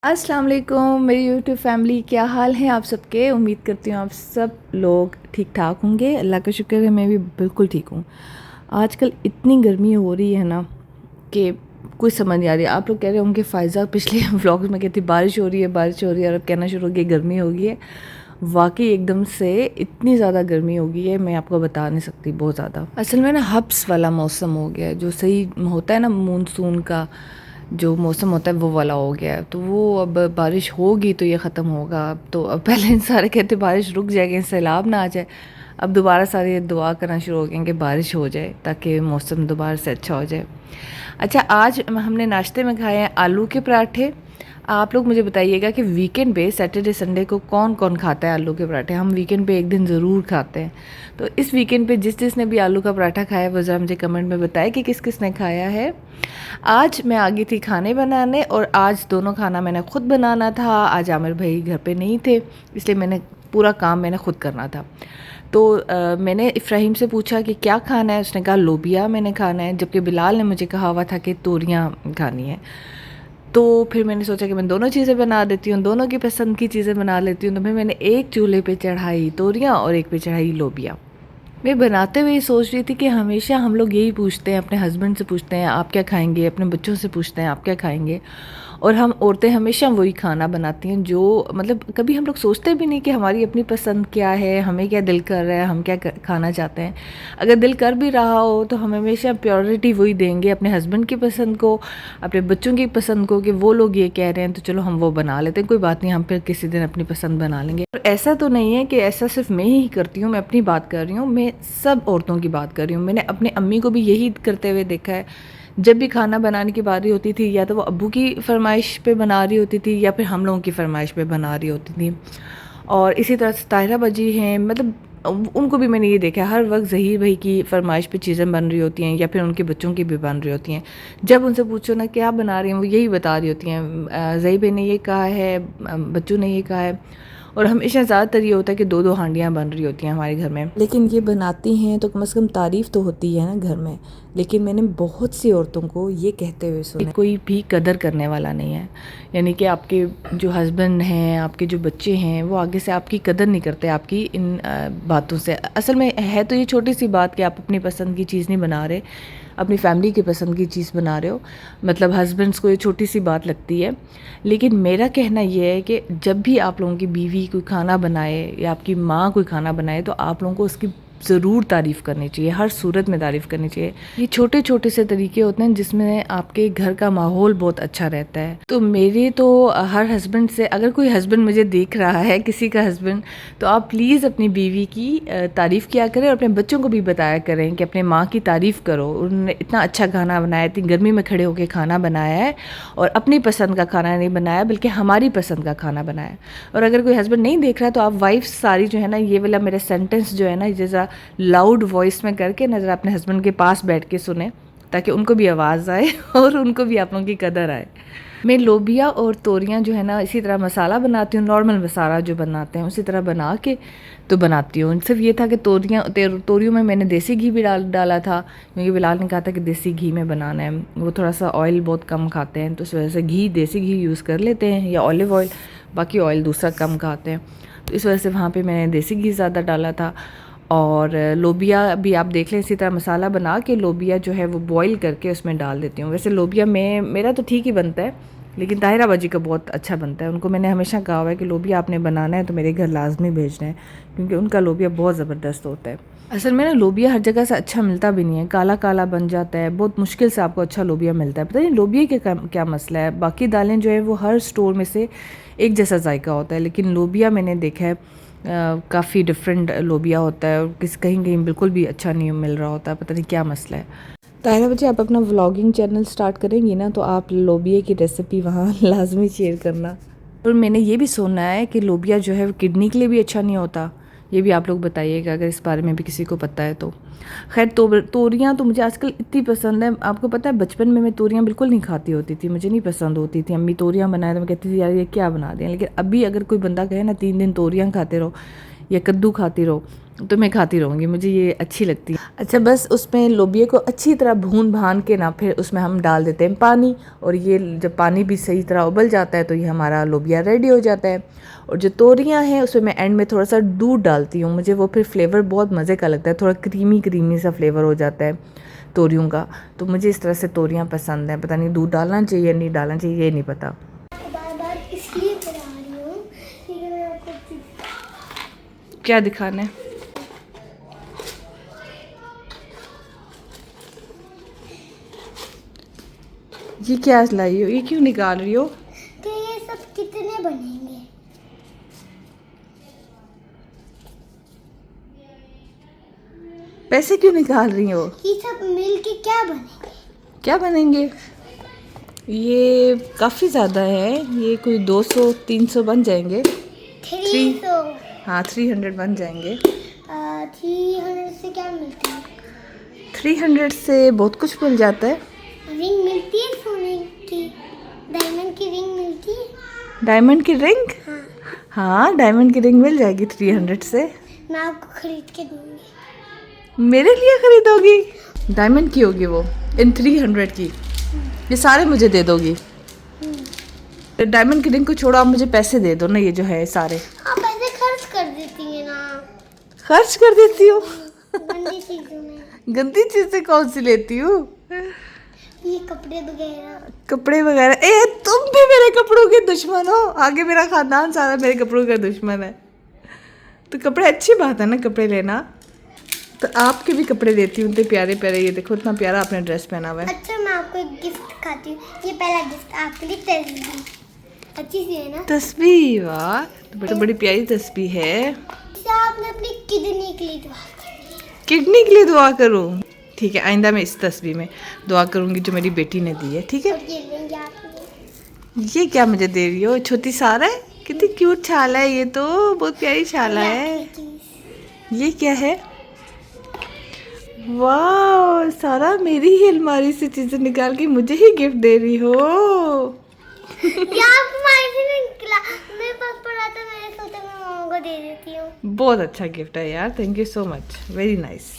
अस्सलाम वालेकुम मेरी यूट्यूब फैमिली, क्या हाल है आप सबके। उम्मीद करती हूँ आप सब लोग ठीक ठाक होंगे। अल्लाह का शुक्र है मैं भी बिल्कुल ठीक हूँ। आजकल इतनी गर्मी हो रही है ना कि कुछ समझ नहीं आ रही। आप लोग कह रहे होंगे फ़ायज़ा पिछले व्लॉग्स में कहती बारिश हो रही है बारिश हो रही है और अब कहना शुरू हो गई गर्मी हो गई है। वाकई एकदम से इतनी ज़्यादा गर्मी हो गई है, मैं आपको बता नहीं सकती, बहुत ज़्यादा। असल में ना हब्स वाला मौसम हो गया है, जो सही होता है ना मानसून का जो मौसम होता है वो वाला हो गया है। तो वो अब बारिश होगी तो ये ख़त्म होगा। अब तो अब पहले सारे कहते बारिश रुक जाएगी, सैलाब ना आ जाए। अब दोबारा सारे दुआ करना शुरू हो गए कि बारिश हो जाए ताकि मौसम दोबारा से अच्छा हो जाए। अच्छा, आज हमने नाश्ते में खाए हैं आलू के पराठे। आप लोग मुझे बताइएगा कि वीकेंड पे सैटरडे संडे को कौन कौन खाता है आलू के पराठे। हम वीकेंड पे एक दिन ज़रूर खाते हैं। तो इस वीकेंड पे जिस जिसने भी आलू का पराठा खाया वो ज़रा मुझे कमेंट में बताए कि किस किस ने खाया है। आज मैं आ गई थी खाने बनाने और आज दोनों खाना मैंने खुद बनाना था। आज आमिर भाई घर पे नहीं थे, इसलिए मैंने पूरा काम मैंने खुद करना था। तो मैंने इफ़राहीम से पूछा कि क्या खाना है। उसने कहा लोबिया मैंने खाना है, जबकि बिलाल ने मुझे कहा हुआ था कि तोरियाँ खानी है। तो फिर मैंने सोचा कि मैं दोनों चीज़ें बना देती हूँ, दोनों की पसंद की चीज़ें बना लेती हूँ। तो फिर मैंने एक चूल्हे पे चढ़ाई तोरियाँ और एक पे चढ़ाई लोबिया। मैं बनाते हुए ये सोच रही थी कि हमेशा हम लोग यही पूछते हैं, अपने हस्बैंड से पूछते हैं आप क्या खाएंगे, अपने बच्चों से पूछते हैं आप क्या खाएंगे। और हम औरतें हमेशा वही खाना बनाती हैं जो मतलब कभी हम लोग सोचते भी नहीं कि हमारी अपनी पसंद क्या है, हमें क्या दिल कर रहा है, हम क्या खाना चाहते हैं। अगर दिल कर भी रहा हो तो हम हमेशा प्रायोरिटी वही देंगे अपने हस्बैंड की पसंद को, अपने बच्चों की पसंद को, कि वो लोग ये कह रहे हैं तो चलो हम वो बना लेते हैं, कोई बात नहीं, हम फिर किसी दिन अपनी पसंद बना लेंगे। और ऐसा तो नहीं है कि ऐसा सिर्फ मैं ही करती हूँ, मैं अपनी बात कर रही हूँ, मैं सब औरतों की बात कर रही हूँ। मैंने अपने अम्मी को भी यही करते हुए देखा है। जब भी खाना बनाने की बारी होती थी या तो वो अब्बू की फरमाइश पे बना रही होती थी या फिर हम लोगों की फरमाइश पे बना रही होती थी। और इसी तरह से ताहिरा बाजी हैं, मतलब उनको भी मैंने ये देखा है हर वक्त ज़हीर भाई की फरमाइश पे चीज़ें बन रही होती हैं या फिर उनके बच्चों की भी बन रही होती हैं। जब उनसे पूछो ना क्या बना रही हैं वो यही बता रही होती हैं, ज़हीर भाई ने ये कहा है, बच्चों ने ये कहा है। और हमेशा ज़्यादातर ये होता है कि दो दो हांडियाँ बन रही होती हैं हमारे घर में। लेकिन ये बनाती हैं तो कम से कम तारीफ़ तो होती है ना घर में। लेकिन मैंने बहुत सी औरतों को ये कहते हुए सुना कोई भी कदर करने वाला नहीं है। यानी कि आपके जो हस्बैंड हैं, आपके जो बच्चे हैं, वो आगे से आपकी कदर नहीं करते आपकी इन बातों से। असल में है तो ये छोटी सी बात कि आप अपनी पसंद की चीज़ नहीं बना रहे, अपनी फैमिली की पसंद की चीज़ बना रहे हो, मतलब हस्बैंड्स को ये छोटी सी बात लगती है। लेकिन मेरा कहना ये है कि जब भी आप लोगों की बीवी कोई खाना बनाए या आपकी माँ कोई खाना बनाए तो आप लोगों को उसकी ज़रूर तारीफ़ करनी चाहिए, हर सूरत में तारीफ़ करनी चाहिए। ये छोटे छोटे से तरीके होते हैं जिसमें आपके घर का माहौल बहुत अच्छा रहता है। तो मेरे तो हर हस्बैंड से, अगर कोई हस्बैंड मुझे देख रहा है, किसी का हस्बैंड, तो आप प्लीज़ अपनी बीवी की तारीफ़ किया करें और अपने बच्चों को भी बताया करें कि अपने माँ की तारीफ़ करो, उन्होंने इतना अच्छा खाना बनाया, इतनी गर्मी में खड़े होकर खाना बनाया है और अपनी पसंद का खाना नहीं बनाया बल्कि हमारी पसंद का खाना बनाया। और अगर कोई हस्बैंड नहीं देख रहा तो आप वाइफ सारी जो है ना, ये वाला मेरा सेंटेंस जो है ना, जैसा लाउड वॉइस में करके ना ज़रा अपने हस्बैंड के पास बैठ के सुने ताकि उनको भी आवाज़ आए और उनको भी आप लोगों की कदर आए। मैं लोबिया और तोरियां जो है ना इसी तरह मसाला बनाती हूँ, नॉर्मल मसाला जो बनाते हैं उसी तरह बना के तो बनाती हूँ। सिर्फ ये था कि तोरियों में मैंने देसी घी भी डाला था, क्योंकि बिलाल ने कहा था कि देसी घी में बनाना है। वो थोड़ा सा ऑयल बहुत कम खाते हैं तो इस वजह से देसी घी यूज़ कर लेते हैं या ऑलिव ऑयल, बाकी ऑयल दूसरा कम खाते हैं। तो इस वजह से वहाँ पर मैंने देसी घी ज़्यादा डाला था। और लोबिया भी आप देख लें, इसी तरह मसाला बना के लोबिया जो है वो बॉईल करके उसमें डाल देती हूँ। वैसे लोबिया में मेरा तो ठीक ही बनता है, लेकिन ताहिरा बाजी का बहुत अच्छा बनता है। उनको मैंने हमेशा कहा हुआ है कि लोबिया आपने बनाना है तो मेरे घर लाजमी भेजना है, क्योंकि उनका लोबिया बहुत ज़बरदस्त होता है। असल में ना लोबिया हर जगह से अच्छा मिलता भी नहीं है, काला काला बन जाता है, बहुत मुश्किल से आपको अच्छा लोबिया मिलता है। पता नहीं लोबिया के क्या मसला है। बाकी दालें जो है वो हर स्टोर में से एक जैसा जायका होता है, लेकिन लोबिया मैंने देखा है काफ़ी डिफरेंट लोबिया होता है और कहीं कहीं बिल्कुल भी अच्छा नहीं मिल रहा होता है, पता नहीं क्या मसला है। ताहिरा बच्चे, आप अपना व्लॉगिंग चैनल स्टार्ट करेंगी ना तो आप लोबिया की रेसिपी वहाँ लाजमी शेयर करना। और मैंने ये भी सुना है कि लोबिया जो है वो किडनी के लिए भी अच्छा नहीं होता। ये भी आप लोग बताइएगा अगर इस बारे में भी किसी को पता है तो। खैर, तोरियाँ तो मुझे आजकल इतनी पसंद है। आपको पता है बचपन में मैं तोरियाँ बिल्कुल नहीं खाती होती थी, मुझे नहीं पसंद होती थी। अम्मी तोरियाँ बनाए तो मैं कहती थी यार ये क्या बना दें। लेकिन अभी अगर कोई बंदा कहे ना 3 दिन तोरियाँ खाते रहो, या कद्दू खाती रहो, तो मैं खाती रहूँगी, मुझे ये अच्छी लगती है। अच्छा, बस उसमें लोबिया को अच्छी तरह भून भान के ना फिर उसमें हम डाल देते हैं पानी, और ये जब पानी भी सही तरह उबल जाता है तो ये हमारा लोबिया रेडी हो जाता है। और जो तोरियां हैं उसमें मैं एंड में थोड़ा सा दूध डालती हूँ, मुझे वो फिर फ्लेवर बहुत मज़े का लगता है, थोड़ा क्रीमी क्रीमी सा फ्लेवर हो जाता है तोरियों का। तो मुझे इस तरह से तोरियां पसंद हैं, पता नहीं दूध डालना चाहिए या नहीं डालना चाहिए, ये नहीं पता। क्या दिखाना है? ये क्या लाई हो, ये क्यों निकाल रही हो? तो ये सब कितने बनेंगे? पैसे क्यों निकाल रही हो? ये सब मिलके क्या बनेंगे? क्या बनेंगे? ये काफ़ी ज़्यादा है, ये कोई 200-300 बन जाएंगे। 300। हाँ, 300 बन जाएंगे। 300 से क्या मिलता है? 300 से बहुत कुछ मिल जाता है। रिंग मिलती है सोने की, डायमंड की रिंग मिलती है। डायमंड की रिंग? हाँ, हाँ, डायमंड की रिंग मिल जाएगी 300 से। मैं आपको खरीद के दूंगी। मेरे लिए खरीदोगी? डायमंड की होगी वो, इन 300 की। ये सारे मुझे दे दोगी? डायमंड की रिंग को छोड़ो, आप मुझे पैसे दे दो ना, ये जो है सारे। आप पैसे खर्च कर देती है ना। खर्च कर देती हूँ? गंदी चीजों में। गंदी चीजें कौन सी लेती हूँ? ये कपड़े वगैरह। कपड़े वगैरह? ए, तुम भी मेरे कपड़ों के दुश्मन हो, आगे मेरा खानदान सारा मेरे कपड़ों का दुश्मन है। तो कपड़े अच्छी बात है ना, कपड़े लेना। तो आपके भी कपड़े देती हूँ, इतने प्यारे प्यारे, ये देखो इतना प्यारा आपने ड्रेस पहना हुआ है। अच्छा, मैं आपको एक गिफ्ट खाती हूँ। ये पहला गिफ्ट आपके लिए, तस्वीर अच्छी सी है ना? तस्वीर? वाह, तो बड़ी प्यारी तस्वीर है। इसे आपने अपनी किडनी के लिए दुआ करनी है। किडनी के लिए दुआ करूँ? ठीक है, आइंदा मैं इस तस्वीर में दुआ करूँगी जो मेरी बेटी ने दी है, ठीक है? और ये लेंगे आपके। ये क्या मुझे दे रही हो? छोटी सारा है, कितनी क्यूट छाला है, ये तो बहुत प्यारी छाला है। ये क्या है? वाह, सारा मेरी ही अलमारी से चीजें निकाल के मुझे ही गिफ्ट दे रही हो। ये आपको मारी से निकला, मेरे पास पड़ा था, मैंने सोचा मैं मामा को दे देती हूँ। बहुत अच्छा गिफ्ट है यार, thank you so much, very nice.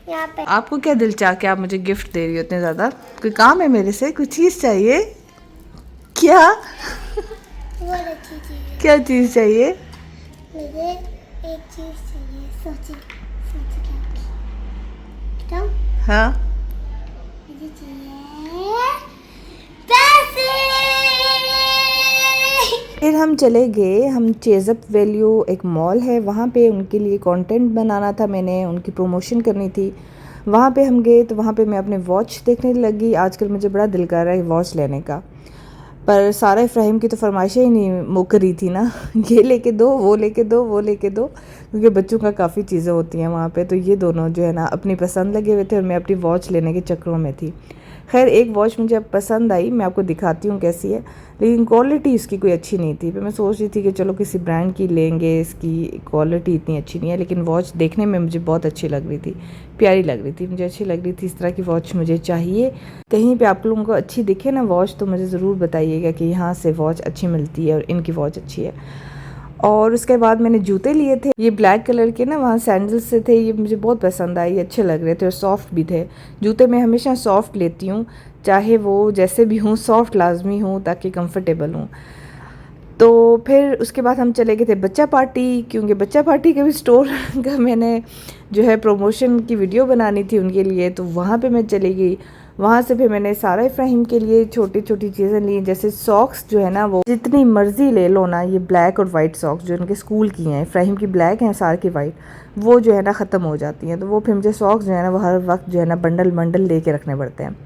यहाँ पे आपको क्या दिल चाह के आप मुझे गिफ्ट दे रही हो इतने ज्यादा? कोई काम है मेरे से? कोई चीज चाहिए क्या? बहुत अच्छी चीज है। क्या चीज चाहिए? मुझे एक चीज चाहिए। सोचिए क्या बताऊँ? हाँ, मुझे चाहिए पैसे। फिर हम चले गए, हम चेज़अप वैल्यू एक मॉल है वहाँ पे, उनके लिए कंटेंट बनाना था, मैंने उनकी प्रमोशन करनी थी। वहाँ पे हम गए तो वहाँ पे मैं अपने वॉच देखने लगी। आजकल मुझे बड़ा दिल कर रहा है वॉच लेने का, पर सारा इफ्राहिम की तो फरमाइशें ही नहीं मुक रही थी ना। ये लेके दो, वो लेके दो, वो लेके दो, क्योंकि बच्चों का काफ़ी चीज़ें होती हैं वहाँ पे। तो ये दोनों जो है ना अपनी पसंद लगे हुए थे और मैं अपनी वॉच लेने के चक्करों में थी। खैर, एक वॉच मुझे अब पसंद आई, मैं आपको दिखाती हूँ कैसी है, लेकिन क्वालिटी इसकी कोई अच्छी नहीं थी। फिर मैं सोच रही थी कि चलो किसी ब्रांड की लेंगे, इसकी क्वालिटी इतनी अच्छी नहीं है, लेकिन वॉच देखने में मुझे बहुत अच्छी लग रही थी, प्यारी लग रही थी, मुझे अच्छी लग रही थी। इस तरह की वॉच मुझे चाहिए। कहीं पे आप लोगों को अच्छी दिखे ना वॉच तो मुझे ज़रूर बताइएगा कि यहाँ से वॉच अच्छी मिलती है और इनकी वॉच अच्छी है। और उसके बाद मैंने जूते लिए थे, ये ब्लैक कलर के ना, वहाँ सैंडल्स से थे, ये मुझे बहुत पसंद आए, ये अच्छे लग रहे थे और सॉफ्ट भी थे। जूते मैं हमेशा सॉफ्ट लेती हूँ, चाहे वो जैसे भी हूँ, सॉफ्ट लाजमी हूँ ताकि कंफर्टेबल हूँ। तो फिर उसके बाद हम चले गए थे बच्चा पार्टी, क्योंकि बच्चा पार्टी के भी स्टोर का मैंने जो है प्रमोशन की वीडियो बनानी थी उनके लिए, तो वहाँ पे मैं चली गई। वहाँ से फिर मैंने सारा इफ्राहिम के लिए छोटी छोटी चीज़ें ली, जैसे सॉक्स जो है ना वो जितनी मर्ज़ी ले लो ना, ये ब्लैक और वाइट सॉक्स जो इनके स्कूल की हैं, इफ्राहिम की ब्लैक हैं, सार की वाइट, वो जो है ना ख़त्म हो जाती हैं। तो वो फिर मुझे सॉक्स जो है ना वो हर वक्त जो है ना बंडल बंडल ले के रखने पड़ते हैं।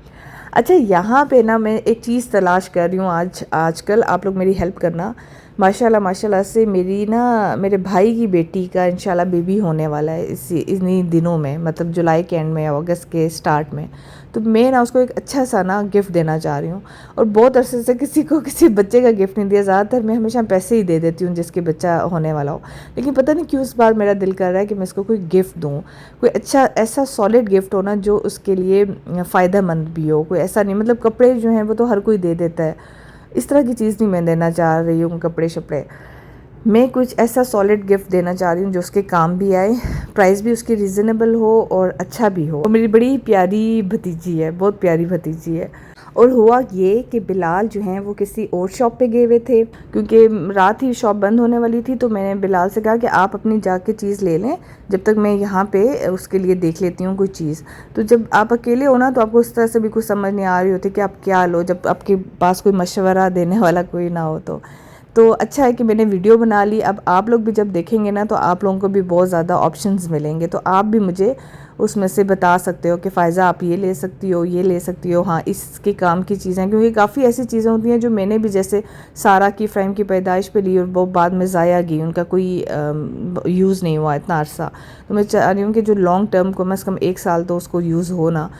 अच्छा, यहाँ पे ना मैं एक चीज़ तलाश कर रही हूँ आजकल, आप लोग मेरी हेल्प करना। माशाल्लाह माशाल्लाह से मेरे भाई की बेटी का इंशाल्लाह बेबी होने वाला है इन्हीं दिनों में, मतलब जुलाई के एंड में या अगस्त के स्टार्ट में। तो मैं ना उसको एक अच्छा सा ना गिफ्ट देना चाह रही हूँ, और बहुत अरसे से किसी को किसी बच्चे का गिफ्ट नहीं दिया। ज़्यादातर मैं हमेशा पैसे ही दे देती हूँ जिसके बच्चा होने वाला हो, लेकिन पता नहीं क्यों इस बार मेरा दिल कर रहा है कि मैं इसको कोई गिफ्ट दूँ, कोई अच्छा ऐसा सॉलिड गिफ्ट हो ना जो उसके लिए फ़ायदेमंद भी हो। कोई ऐसा नहीं, मतलब कपड़े जो हैं वो तो हर कोई दे देता है, इस तरह की चीज़ नहीं मैं देना चाह रही हूँ, कपड़े शपड़े। मैं कुछ ऐसा सॉलिड गिफ्ट देना चाह रही हूँ जो उसके काम भी आए, प्राइस भी उसकी रीज़नेबल हो और अच्छा भी हो। और मेरी बड़ी प्यारी भतीजी है, बहुत प्यारी भतीजी है। और हुआ ये कि बिलाल जो हैं वो किसी और शॉप पे गए हुए थे, क्योंकि रात ही शॉप बंद होने वाली थी। तो मैंने बिलाल से कहा कि आप अपनी जाके चीज़ ले लें, जब तक मैं यहाँ पे उसके लिए देख लेती हूँ कोई चीज़। तो जब आप अकेले हो ना, तो आपको उस तरह से भी कुछ समझ नहीं आ रही होती कि आप क्या लो, जब आपके पास कोई मशवरा देने वाला कोई ना हो। तो अच्छा है कि मैंने वीडियो बना ली। अब आप लोग भी जब देखेंगे ना, तो आप लोगों को भी बहुत ज़्यादा ऑप्शंस मिलेंगे। तो आप भी मुझे उसमें से बता सकते हो कि फ़ायज़ा आप ये ले सकती हो, ये ले सकती हो, हाँ इसके काम की चीज़ें। क्योंकि काफ़ी ऐसी चीज़ें होती हैं जो मैंने भी, जैसे सारा की फ़्राइम की पैदाइश पे ली और वो बाद में ज़ाया गई, उनका कोई यूज़ नहीं हुआ इतना अरसा। तो मैं चाह रही हूँ कि जो लॉन्ग टर्म कम से कम 1 साल तो उसको यूज़ हो ना,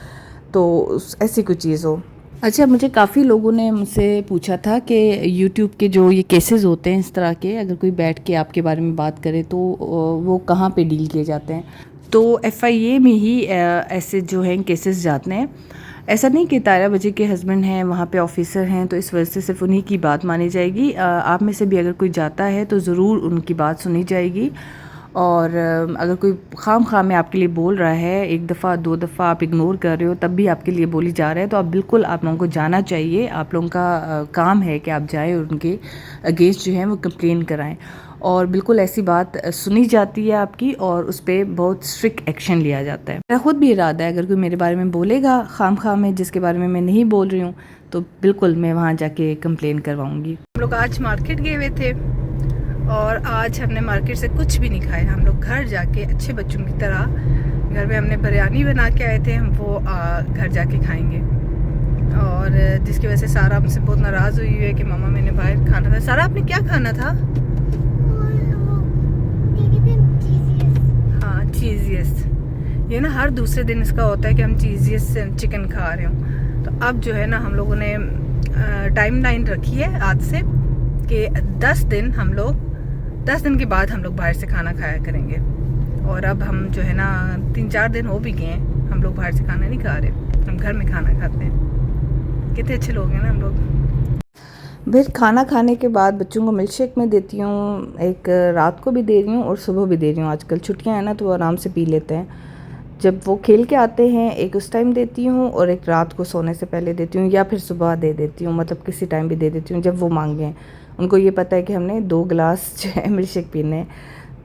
तो ऐसी कोई चीज़ हो। अच्छा, मुझे काफ़ी लोगों ने मुझसे पूछा था कि यूट्यूब के जो ये केसेस होते हैं इस तरह के, अगर कोई बैठ के आपके बारे में बात करे तो वो कहाँ पे डील किए जाते हैं। तो FIA में ही ऐसे जो हैं केसेस जाते हैं। ऐसा नहीं कि तारा बाजी के हस्बैंड हैं वहाँ पे ऑफिसर हैं तो इस वजह से सिर्फ उन्हीं की बात मानी जाएगी। आप में से भी अगर कोई जाता है तो ज़रूर उनकी बात सुनी जाएगी। और अगर कोई खाम में आपके लिए बोल रहा है, 1 दफ़ा 2 दफ़ा आप इग्नोर कर रहे हो तब भी आपके लिए बोली जा रहा है, तो आप बिल्कुल, आप लोगों को जाना चाहिए। आप लोगों का काम है कि आप जाएं और उनके अगेंस्ट जो है वो कंप्लेन कराएं। और बिल्कुल ऐसी बात सुनी जाती है आपकी और उस पर बहुत स्ट्रिक्ट एक्शन लिया जाता है। मेरा ख़ुद भी इरादा है, अगर कोई मेरे बारे में बोलेगा खाम में जिसके बारे में मैं नहीं बोल रही हूँ, तो बिल्कुल मैं वहाँ जाके कंप्लेन करवाऊँगी। हम लोग आज मार्केट गए हुए थे और आज हमने मार्केट से कुछ भी नहीं खाया। हम लोग घर जाके अच्छे बच्चों की तरह, घर में हमने बिरयानी बना के आए थे, हम वो घर जाके खाएंगे। और जिसकी वजह से सारा हमसे बहुत नाराज़ हुई है कि मामा मैंने बाहर खाना था। सारा आपने क्या खाना था? हाँ, चीज़ियस। ये ना हर दूसरे दिन इसका होता है कि हम चीज़ियस चिकन खा रहे हो। तो अब जो है ना, हम लोगों ने टाइम लाइन रखी है आज से कि 10 दिन के बाद हम लोग बाहर से खाना खाया करेंगे। और अब हम जो है ना 3-4 दिन हो भी गए हैं, हम लोग बाहर से खाना नहीं खा रहे, हम घर में खाना खाते हैं। कितने अच्छे लोग हैं ना हम लोग। फिर खाना खाने के बाद बच्चों को मिल्क शेक में देती हूँ, एक रात को भी दे रही हूँ और सुबह भी दे रही हूँ। आजकल छुट्टियाँ हैं ना, तो वो आराम से पी लेते हैं। जब वो खेल के आते हैं, एक उस टाइम देती हूँ और एक रात को सोने से पहले देती हूँ, या फिर सुबह दे देती हूँ, मतलब किसी टाइम भी दे देती हूँ जब वो मांगें। उनको ये पता है कि हमने 2 गिलास जो है मिल्क शेक पीने हैं।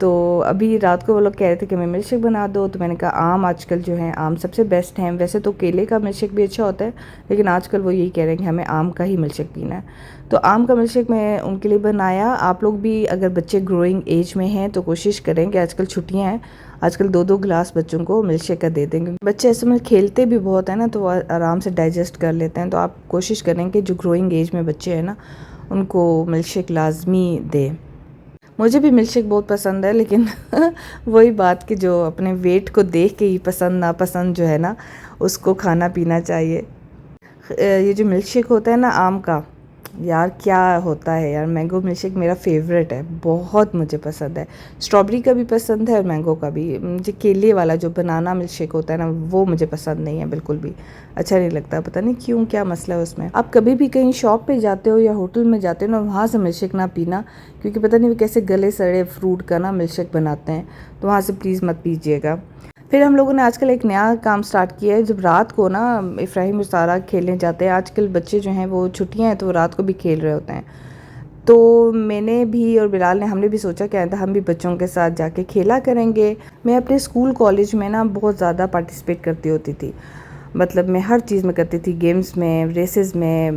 तो अभी रात को वो लोग कह रहे थे कि हमें मिल्क शेक बना दो, तो मैंने कहा आम आजकल जो है, आम सबसे बेस्ट हैं। वैसे तो केले का मिल्क शेक भी अच्छा होता है, लेकिन आजकल वो यही कह रहे हैं कि हमें आम का ही मिल्क शेक पीना है। तो आम का मिल्क शेक मैं उनके लिए बनाया। आप लोग भी अगर बच्चे ग्रोइंग एज में हैं तो कोशिश करें कि आजकल छुट्टियाँ हैं, आजकल 2-2 गिलास बच्चों को मिल्क शेक का दे दें, क्योंकि बच्चे ऐसे में खेलते भी बहुत है ना, तो वो आराम से डाइजेस्ट कर लेते हैं। तो आप कोशिश करें कि जो ग्रोइंग एज में बच्चे हैं ना, उनको मिल्क शेक लाजमी दें। मुझे भी मिल्क शेक बहुत पसंद है, लेकिन वही बात कि जो अपने वेट को देख के ही पसंद नापसंद जो है ना, उसको खाना पीना चाहिए। ये जो मिल्क शेक होता है ना आम का, यार क्या होता है यार। मैंगो मिल्क शेक मेरा फेवरेट है, बहुत मुझे पसंद है। स्ट्रॉबेरी का भी पसंद है और मैंगो का भी। मुझे केले वाला जो बनाना मिल्क शेक होता है ना, वो मुझे पसंद नहीं है, बिल्कुल भी अच्छा नहीं लगता। पता नहीं क्यों, क्या मसला है उसमें। आप कभी भी कहीं शॉप पे जाते हो या होटल में जाते हो ना, वहाँ से मिल्क शेक ना पीना, क्योंकि पता नहीं वो कैसे गले सड़े फ्रूट का ना मिल्क शेक बनाते हैं। तो वहाँ से प्लीज़ मत पीजिएगा। फिर हम लोगों ने आजकल एक नया काम स्टार्ट किया है। जब रात को ना इफ्राहिम और सारा खेलने जाते हैं, आजकल बच्चे जो हैं वो छुट्टियां हैं तो रात को भी खेल रहे होते हैं। तो मैंने भी और बिलाल ने, हमने भी सोचा कि हम भी बच्चों के साथ जाके खेला करेंगे। मैं अपने स्कूल कॉलेज में ना बहुत ज़्यादा पार्टिसिपेट करती होती थी, मतलब मैं हर चीज़ में करती थी, गेम्स में, रेसेस में,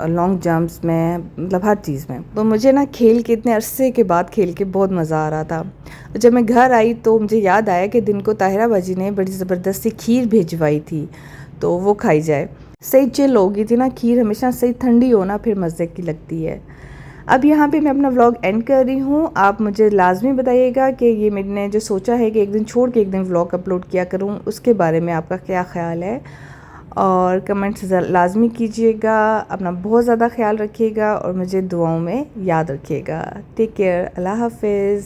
लॉन्ग जंप्स में, मतलब हर चीज़ में। तो मुझे ना खेल के, इतने अरसे के बाद खेल के बहुत मज़ा आ रहा था। जब मैं घर आई तो मुझे याद आया कि दिन को ताहिरा बाजी ने बड़ी ज़बरदस्ती खीर भिजवाई थी, तो वो खाई जाए। सही चिल हो गई थी ना खीर, हमेशा सही ठंडी हो ना फिर मज़े की लगती है। अब यहाँ पे मैं अपना व्लॉग एंड कर रही हूँ। आप मुझे लाजमी बताइएगा कि ये मैंने जो सोचा है कि एक दिन छोड़ के एक दिन व्लॉग अपलोड किया करूँ, उसके बारे में आपका क्या ख़्याल है, और कमेंट्स लाजमी कीजिएगा। अपना बहुत ज़्यादा ख्याल रखिएगा और मुझे दुआओं में याद रखिएगा। टेक केयर, अल्लाह हाफिज़।